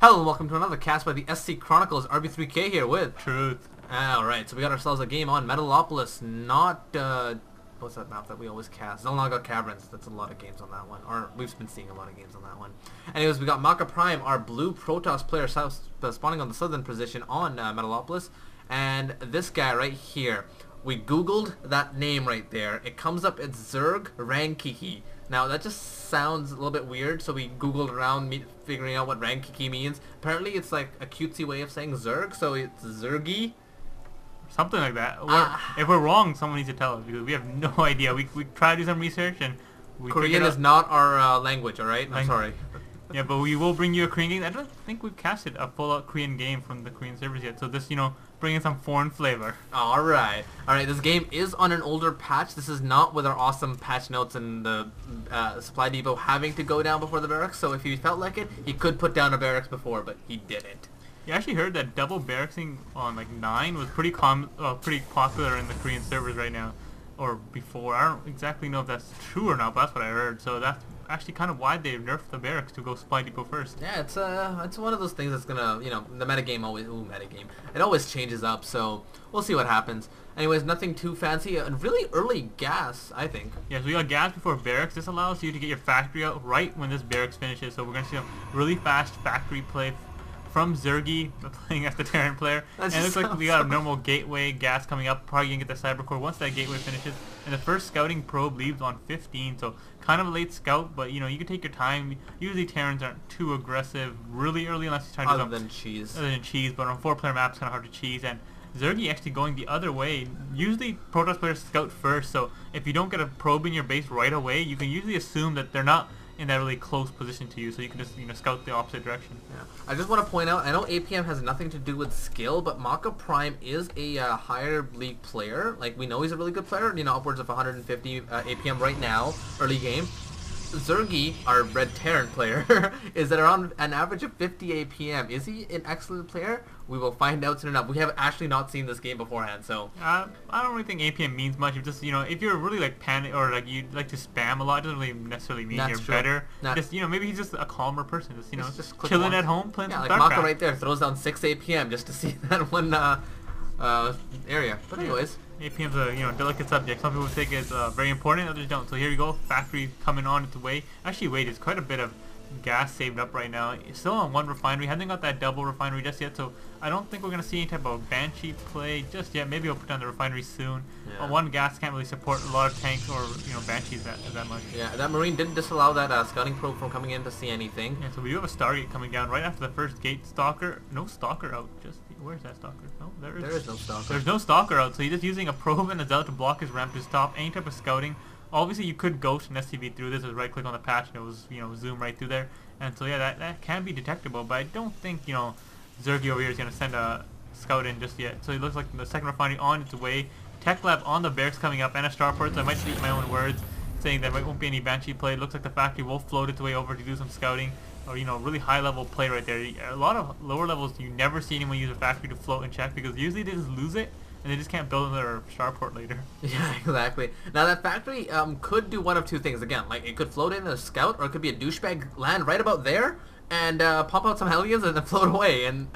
Hello and welcome to another cast by the SC Chronicles. RB3K here with Truth. Alright, so we got ourselves a game on Metalopolis, not, what's that map that we always cast? Zelnaga Caverns. That's a lot of games on that one. Or, we've been seeing a lot of games on that one. Anyways, we got MakaPrime, our blue Protoss player, spawning on the southern position on Metalopolis. And this guy right here, we googled that name right there. It comes up as Zergy. Now that just sounds a little bit weird, so we googled around figuring out what Rankiki means. Apparently it's like a cutesy way of saying Zerg, so it's Zergy. Something like that. If we're wrong, someone needs to tell us because we have no idea. We tried to do some research and Korean is not our language, alright? I'm sorry. Yeah, but we will bring you a Korean game. I don't think we've casted a full-out Korean game from the Korean servers yet, so this, bring in some foreign flavor. Alright. Alright, this game is on an older patch. This is not with our awesome patch notes and the supply depot having to go down before the barracks, so if he felt like it, he could put down a barracks before, but he didn't. You actually heard that double barracksing on, 9 was pretty popular in the Korean servers right now. Or before. I don't exactly know if that's true or not, but that's what I heard. So that's actually kind of why they nerfed the barracks to go supply depot first. Yeah, it's one of those things that's gonna, the metagame always, it always changes up, so we'll see what happens. Anyways, nothing too fancy, and really early gas, I think. Yeah, so we got gas before barracks. This allows you to get your factory out right when this barracks finishes, so we're gonna see a really fast factory play from Zergy, playing as the Terran player. And it looks like we got a normal gateway gas coming up. Probably going to get the cyber core once that gateway finishes. And the first scouting probe leaves on 15, so kind of a late scout, but you can take your time. Usually Terrans aren't too aggressive really early unless you're trying to do cheese. Other than cheese, but on 4-player maps, kind of hard to cheese. And Zergy actually going the other way. Usually Protoss players scout first, so if you don't get a probe in your base right away, you can usually assume that they're not in that really close position to you, so you can just scout the opposite direction. Yeah. I just want to point out, I know APM has nothing to do with skill, but MakaPrime is a higher league player. Like, we know he's a really good player, upwards of 150 APM right now, early game. Zergy, our red Terran player, is at around an average of 50 APM. Is he an excellent player? We will find out soon enough. We have actually not seen this game beforehand, so I don't really think APM means much. It's just if you're really panic or you like to spam a lot, it doesn't really necessarily mean you're better. Just maybe he's just a calmer person. Just chilling at home playing some StarCraft. Like Maka right there throws down 6 APM just to see that one area. But anyways. APM's a delicate subject. Some people think it's very important, others don't. So here we go, factory coming on its way. Actually, wait, it's quite a bit of gas saved up right now. It's still on one refinery. Hasn't got that double refinery just yet, so I don't think we're gonna see any type of Banshee play just yet. Maybe we'll put down the refinery soon. Yeah. One gas can't really support a lot of tanks or Banshees that much. Yeah, that Marine didn't disallow that scouting probe from coming in to see anything. Yeah, so we do have a Stargate coming down right after the first gate. Stalker, no Stalker out. Where's that Stalker? No, there is no Stalker. There's no Stalker out, so he's just using a probe and a Zealot to block his ramp to stop any type of scouting. Obviously, you could ghost an SCV through this. Just right click on the patch and it was zoom right through there. And so yeah, that can be detectable, but I don't think Zergy over here is gonna send a scout in just yet. So it looks like the second refinery on its way. Tech lab on the barracks coming up and a starport. So I might speak my own words, saying there won't be any Banshee play. It looks like the factory will float its way over to do some scouting. Or really high level play right there. A lot of lower levels you never see anyone use a factory to float and check because usually they just lose it and they just can't build another starport later. Yeah, exactly. Now that factory could do one of two things. Again, like it could float in a scout, or it could be a douchebag land right about there and pop out some Hellions and then float away. And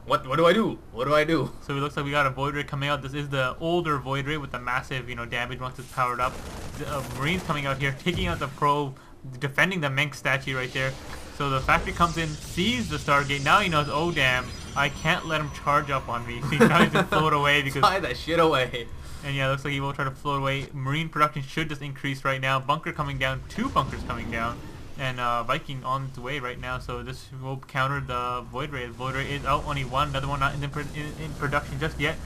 what do I do? What do I do? So it looks like we got a Void Ray coming out. This is the older Void Ray with the massive damage once it's powered up. The Marines coming out here, taking out the probe, defending the Menk statue right there. So the factory comes in, sees the Stargate. Now he knows, oh damn, I can't let him charge up on me. So he tries to float away because fly that shit away. And yeah, it looks like he will try to float away. Marine production should just increase right now. Bunker coming down, 2 bunkers coming down, and Viking on its way right now. So this will counter the Void Ray. Void Ray is out, only one, another one not in production just yet.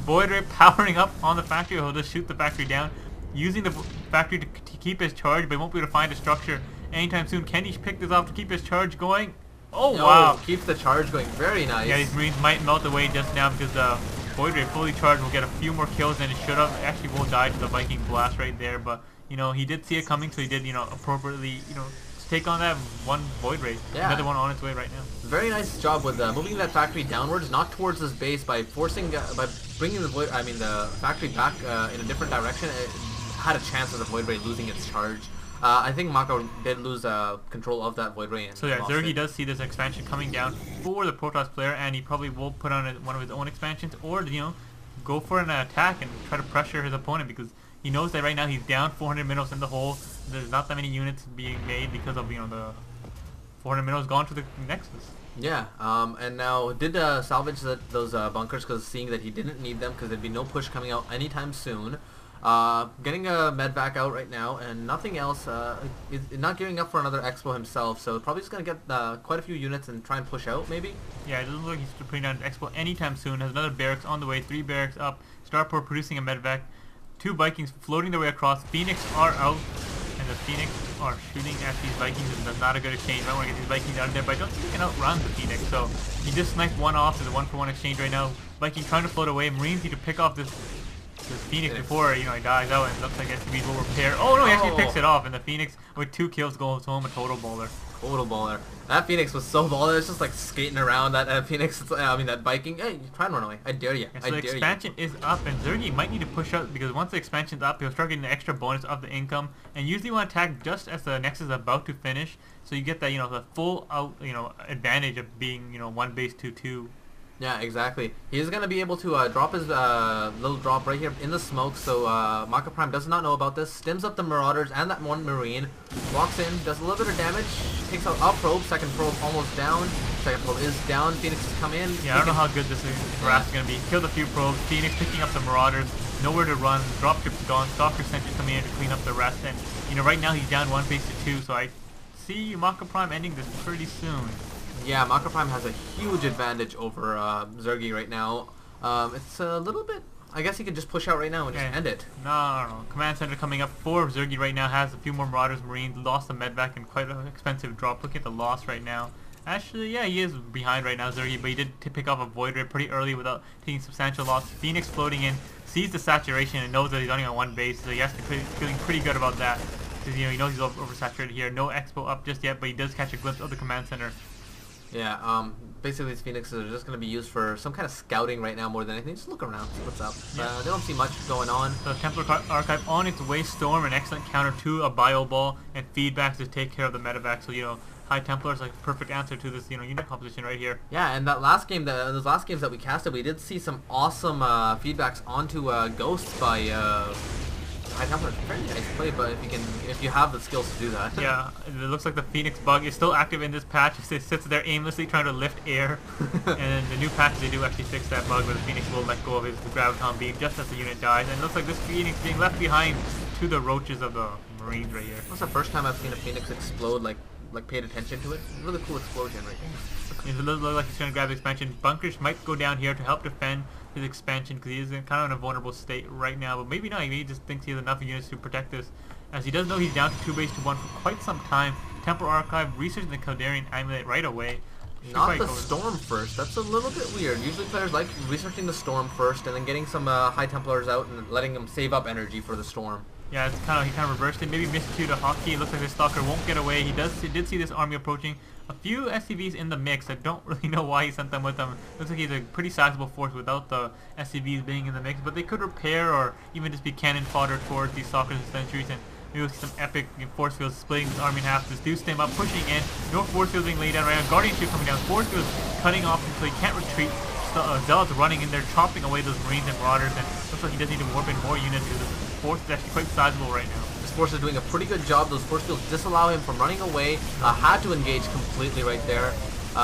Void Ray powering up on the factory. He'll just shoot the factory down, using the factory to keep his charge, but he won't be able to find a structure anytime soon. Can he pick this off to keep his charge going? Oh, wow. Keeps the charge going. Very nice. Yeah, these Marines might melt away just now because the Void Ray fully charged will get a few more kills than it should have. It actually will die to the Viking blast right there, but, he did see it coming, so he did, appropriately, take on that one Void Ray. Yeah. Another one on its way right now. Very nice job with moving that factory downwards, not towards this base, by forcing, by bringing the factory back in a different direction. It had a chance of the Void Ray losing its charge. I think Maka did lose control of that Void Ray. So yeah, Zergy does see this expansion coming down for the Protoss player, and he probably will put on one of his own expansions, or go for an attack and try to pressure his opponent, because he knows that right now he's down 400 minerals in the hole. There's not that many units being made because of the 400 minerals gone to the Nexus. Yeah, and now did salvage those bunkers, because seeing that he didn't need them, because there'd be no push coming out anytime soon. Getting a medvac out right now, and nothing else. Not giving up for another expo himself, so probably just gonna get quite a few units and try and push out, maybe. Yeah, it doesn't look like he's putting down an expo anytime soon. Has another barracks on the way, 3 barracks up. Starport producing a medvac. 2 Vikings floating their way across. Phoenix are out, and the Phoenix are shooting at these Vikings, and that's not a good exchange. I want to get these Vikings out of there, but I don't think he can outrun the Phoenix, so he just sniped one off. There's a 1-for-1 exchange right now. Viking trying to float away. Marines need to pick off this Phoenix before he dies out, and it looks like SCVs will repair. Oh no, he actually picks it off, and the Phoenix with 2 kills goes home a total baller. Total baller. That Phoenix was so baller. It's just like skating around that Phoenix. That Viking. Hey, try and run away. I dare you. Yeah, so the expansion is up, and Zergy might need to push out, because once the expansion's up, he'll start getting the extra bonus of the income, and usually want to attack just as the Nexus is about to finish, so you get that the full out advantage of being 1 base 2-2. Yeah, exactly. He's going to be able to drop his little drop right here in the smoke, so MakaPrime does not know about this. Stims up the Marauders and that one Marine. Walks in, does a little bit of damage, takes out a probe. Second probe almost down. Second probe is down. Phoenix has come in. Yeah, I don't know how good this harass is going to be. Killed a few probes. Phoenix picking up the Marauders. Nowhere to run. Dropship's gone. Stalker Sentry's coming in to clean up the rest. And, right now he's down 1 base to 2, so I see MakaPrime ending this pretty soon. Yeah, MakaPrime has a huge advantage over Zergy right now. It's a little bit... I guess he could just push out right now and just end it. No. Command Center coming up for Zergy right now. Has a few more Marauders, Marines. Lost the medvac and quite an expensive drop. Look at the loss right now. Actually, yeah, he is behind right now, Zergy, but he did pick off a Void Ray pretty early without taking substantial loss. Phoenix floating in, sees the saturation and knows that he's only on 1 base, so he has to be feeling pretty good about that. Because, he knows he's oversaturated here. No expo up just yet, but he does catch a glimpse of the Command Center. Yeah, basically these Phoenixes are just going to be used for some kind of scouting right now more than anything. Just look around, see what's up. Yeah. They don't see much going on. The Templar Archive on its way. Storm, an excellent counter to a Bio Ball, and feedbacks to take care of the medevac. So, High Templar is like a perfect answer to this, unit composition right here. Yeah, and that last game, those last games that we casted, we did see some awesome feedbacks onto Ghosts by High Templar. Very nice play, but if you have the skills to do that. Yeah, it looks like the Phoenix bug is still active in this patch. It sits there aimlessly trying to lift air. And in the new patch, they do actually fix that bug where the Phoenix will let go of his Graviton Beam just as the unit dies. And it looks like this Phoenix being left behind to the roaches of the Marines right here. That's the first time I've seen a Phoenix explode, like paid attention to it. Really cool explosion right there. It looks like he's trying to grab the expansion. Bunkers might go down here to help defend his expansion, because he is in kind of in a vulnerable state right now, but maybe not. Maybe he just thinks he has enough units to protect this, as he does know he's down to 2 base to 1 for quite some time. Templar Archive researching the Caldarian Amulet right away. Not the Storm first. That's a little bit weird. Usually players like researching the Storm first and then getting some High Templars out and letting them save up energy for the Storm. Yeah, he kind of reversed it. Maybe missed to the hockey. It looks like the Stalker won't get away. He did see this army approaching. A few SCVs in the mix. I don't really know why he sent them with him. Looks like he's a pretty sizable force without the SCVs being in the mix. But they could repair or even just be cannon fodder towards these Stalkers and Sentries. And maybe we'll see some epic force fields splitting this army in half. This do stem up, pushing in. No force fields being laid down right now. Guardianship coming down. Force fields cutting off until he can't retreat. Zealots running in there, chopping away those Marines and Marauders. And looks like he does need to warp in more units, because this force is actually quite sizable right now. This force is doing a pretty good job. Those force fields disallow him from running away. Had to engage completely right there.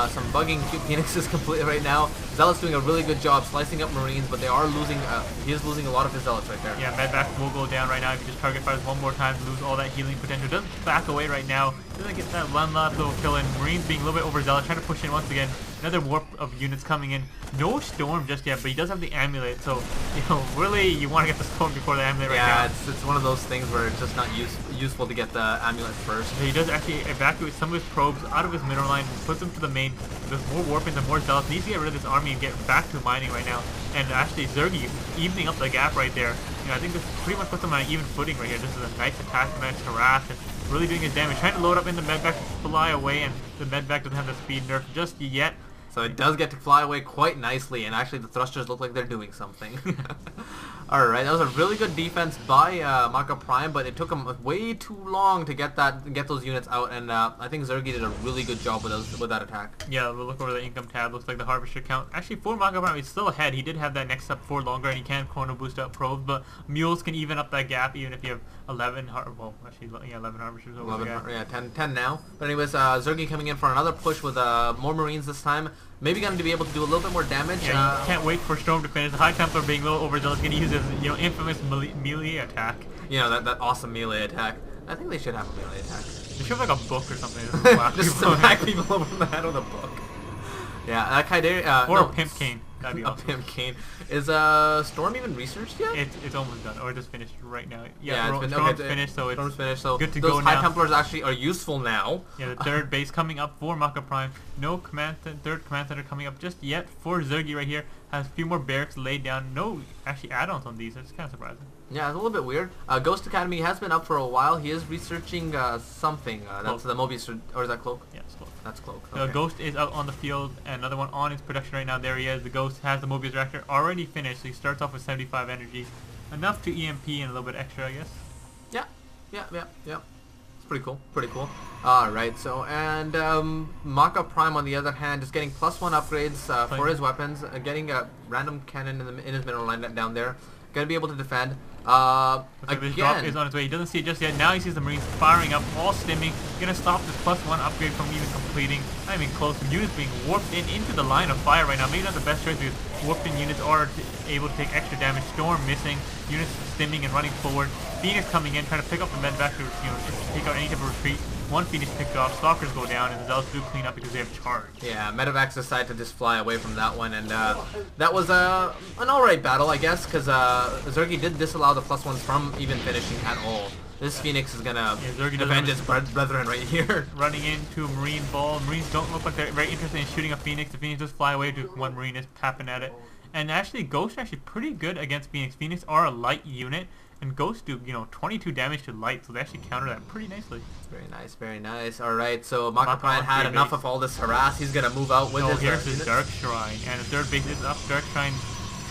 Some bugging Phoenixes completely right now. Zealots doing a really good job slicing up Marines, but they are losing. He is losing a lot of his Zealots right there. Yeah, medvac will go down right now if you just target fires one more time to lose all that healing potential. Doesn't back away right now. Doesn't get that one last little kill in. Marines being a little bit overzealous, trying to push in once again. Another warp of units coming in. No Storm just yet, but he does have the amulet, so really you want to get the Storm before the amulet right now. Yeah, it's one of those things where it's just not useful to get the amulet first. So he does actually evacuate some of his probes out of his middle line, puts them to the main. There's more warpins and more zealots. Needs to get rid of this army and get back to mining right now. And actually Zergy evening up the gap right there. I think this pretty much puts him on an even footing right here. This is a nice attack, nice harass, and really doing his damage. Trying to load up in the medvac to fly away, and the medvac doesn't have the speed nerf just yet. So it does get to fly away quite nicely, and actually the thrusters look like they're doing something. Alright, that was a really good defense by MakaPrime, but it took him way too long to get those units out, and I think Zergy did a really good job with that attack. Yeah, we'll look over the income tab. Looks like the harvester count. Actually, for MakaPrime, he's still ahead. He did have that next up for longer, and he can chrono boost up probes, but mules can even up that gap even if you have 11 11 harvesters over 11, the gap. yeah, 10 now. But anyways, Zergy coming in for another push with more Marines this time. Maybe going to be able to do a little bit more damage. Yeah, you can't wait for Storm to finish. The High Templar being a little overzealous, going to use his infamous melee attack. You know, that awesome melee attack. I think they should have a melee attack. They should have like a book or something. Just smack people over the head with a book. Yeah, that Kaidari... or a pimp cane. That'd be awesome. A pimp cane. Is Storm even researched yet? It's almost done, or just finished right now. Yeah, Storm's finished, so Storm's finished, so good to go now. Those High Templars actually are useful now. Yeah, the third base coming up for MakaPrime. No third command center coming up just yet for Zergy right here. Has a few more barracks laid down. No actually add-ons on these. It's kind of surprising. Yeah, it's a little bit weird. Ghost Academy has been up for a while. He is researching something. That's the Mobius, or is that Cloak? Yeah, it's Cloak. That's Cloak. Okay. Ghost is out on the field, and another one on its production right now. There he is. The Ghost has the Mobius reactor already finished, so he starts off with 75 energy. Enough to EMP and a little bit extra, I guess. Yeah. It's pretty cool. Alright, so, and MakaPrime on the other hand is getting +1 upgrades for his weapons, getting a random cannon in his middle line down there. Gonna be able to defend. This drop is on its way. He doesn't see it just yet. Now he sees the Marines firing up, all stimming. Gonna stop this +1 upgrade from even completing. Not even close. Units being warped into the line of fire right now. Maybe not the best choice because warped in units are able to take extra damage. Storm missing. Units stimming and running forward. Phoenix coming in, trying to pick up the med back to take out any type of retreat. One Phoenix picked off, Stalkers go down, and the Zealots do clean up because they have charge. Yeah, Medevacs decide to just fly away from that one, and that was an alright battle, I guess, because Zergy did disallow the +1s from even finishing at all. This Phoenix is gonna avenge his brethren right here. Running into a Marine ball. Marines don't look like they're very interested in shooting a Phoenix. The Phoenix just fly away to one Marine is tapping at it. And actually, Ghost actually pretty good against Phoenix. Phoenix are a light unit. And Ghosts do, 22 damage to light, so they actually counter that pretty nicely. Very nice. Alright, so MakaPrime had enough of all this harass. He's gonna move out with his... here's his Dark Shrine, and the third base is up. Dark Shrine,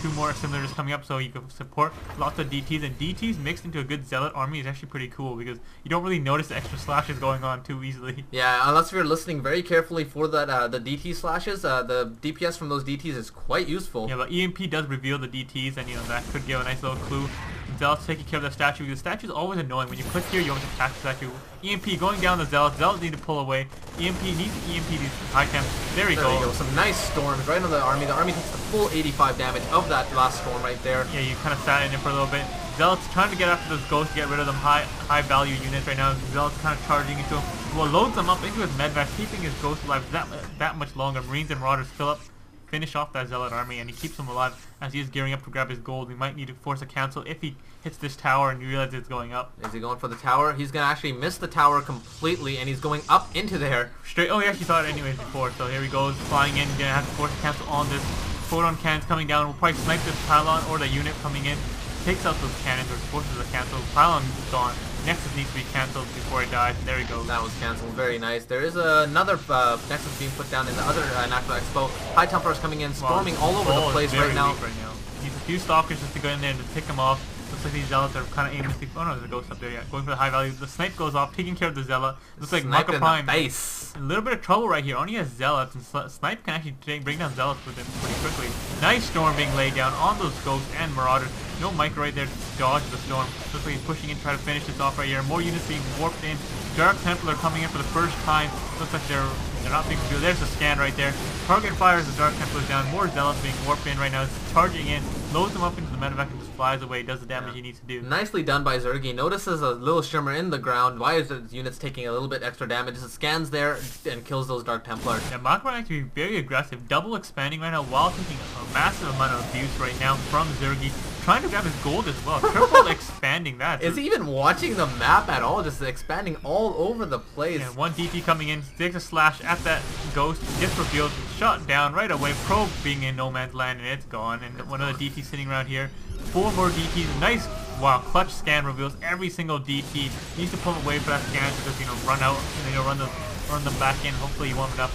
2 more simulators coming up, so you can support lots of DTs. And DTs mixed into a good Zealot army is actually pretty cool, because you don't really notice the extra slashes going on too easily. Yeah, unless you're listening very carefully for that the DT slashes, the DPS from those DTs is quite useful. Yeah, but EMP does reveal the DTs, and that could give a nice little clue. Zealots taking care of the statue, because the statue is always annoying. When you click here, you always attack the statue. EMP going down the Zealots. Zealots need to pull away. EMP needs to EMP these high camps. There you go. Some nice storms right on the army. The army takes the full 85 damage of that last storm right there. Yeah, you kind of sat in it for a little bit. Zealots trying to get after those ghosts, get rid of them high value units right now. Zealots kind of charging into him. Well, loads them up into his medvac, keeping his ghost alive that much longer. Marines and Marauders fill up, finish off that Zealot army, and he keeps him alive as he is gearing up to grab his gold. We might need to force a cancel if he hits this tower and you realize it's going up. Is he going for the tower? He's going to actually miss the tower completely, and he's going up into there. Straight. Oh, he actually saw it anyways before, so here he goes, flying in. Going to have to force a cancel on this. Photon cannons coming down. We'll probably snipe this pylon or the unit coming in. Takes out those cannons or forces a cancel. Pylon is gone. Nexus needs to be cancelled before it dies. There he goes. That was cancelled. Very nice. There is another Nexus being put down in the other National Expo. High Templars coming in, storming all over the place right now. Needs a few Stalkers just to go in there and to pick him off. Looks like these Zealots are kind of aiming to... Oh no, there's a Ghost up there, yeah. Going for the high value. The Snipe goes off, taking care of the Zealot. Looks like MakaPrime... base. A little bit of trouble right here. Only has Zealots, and Snipe can actually bring down Zealots with him pretty quickly. Nice Storm being laid down on those Ghosts and Marauders. No Micro right there to dodge the Storm. Looks like he's pushing in, try to finish this off right here. More units being warped in. Dark Templar coming in for the first time. Looks like they're not being revealed. There's a scan right there. Target fires the Dark Templars down. More Zealots being warped in right now. It's charging in. Loads them up into the medevac and just flies away. Does the damage he needs to do. Nicely done by Zergy. Notices a little shimmer in the ground. Why is the units taking a little bit extra damage? It scans there and kills those Dark Templars. Yeah, MakaPrime actually very aggressive. Double expanding right now while taking a massive amount of abuse right now from Zergy. Trying to grab his gold as well. Triple expanding that. Is he even watching the map at all? Just expanding all over the place. Yeah, one DT coming in, takes a slash at that Ghost, gets revealed, shot down right away. Probe being in no man's land, and it's gone. And one of the DTs sitting around here. 4 more DTs. Nice, wow, clutch scan reveals every single DT. Needs to pull away for that scan to just run out and run them back in. Hopefully you want enough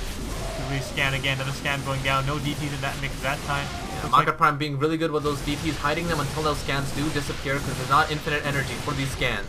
to really scan again. Another scan going down. No DTs in that mix that time. Yeah, MakaPrime being really good with those DPs, hiding them until those scans do disappear because there's not infinite energy for these scans.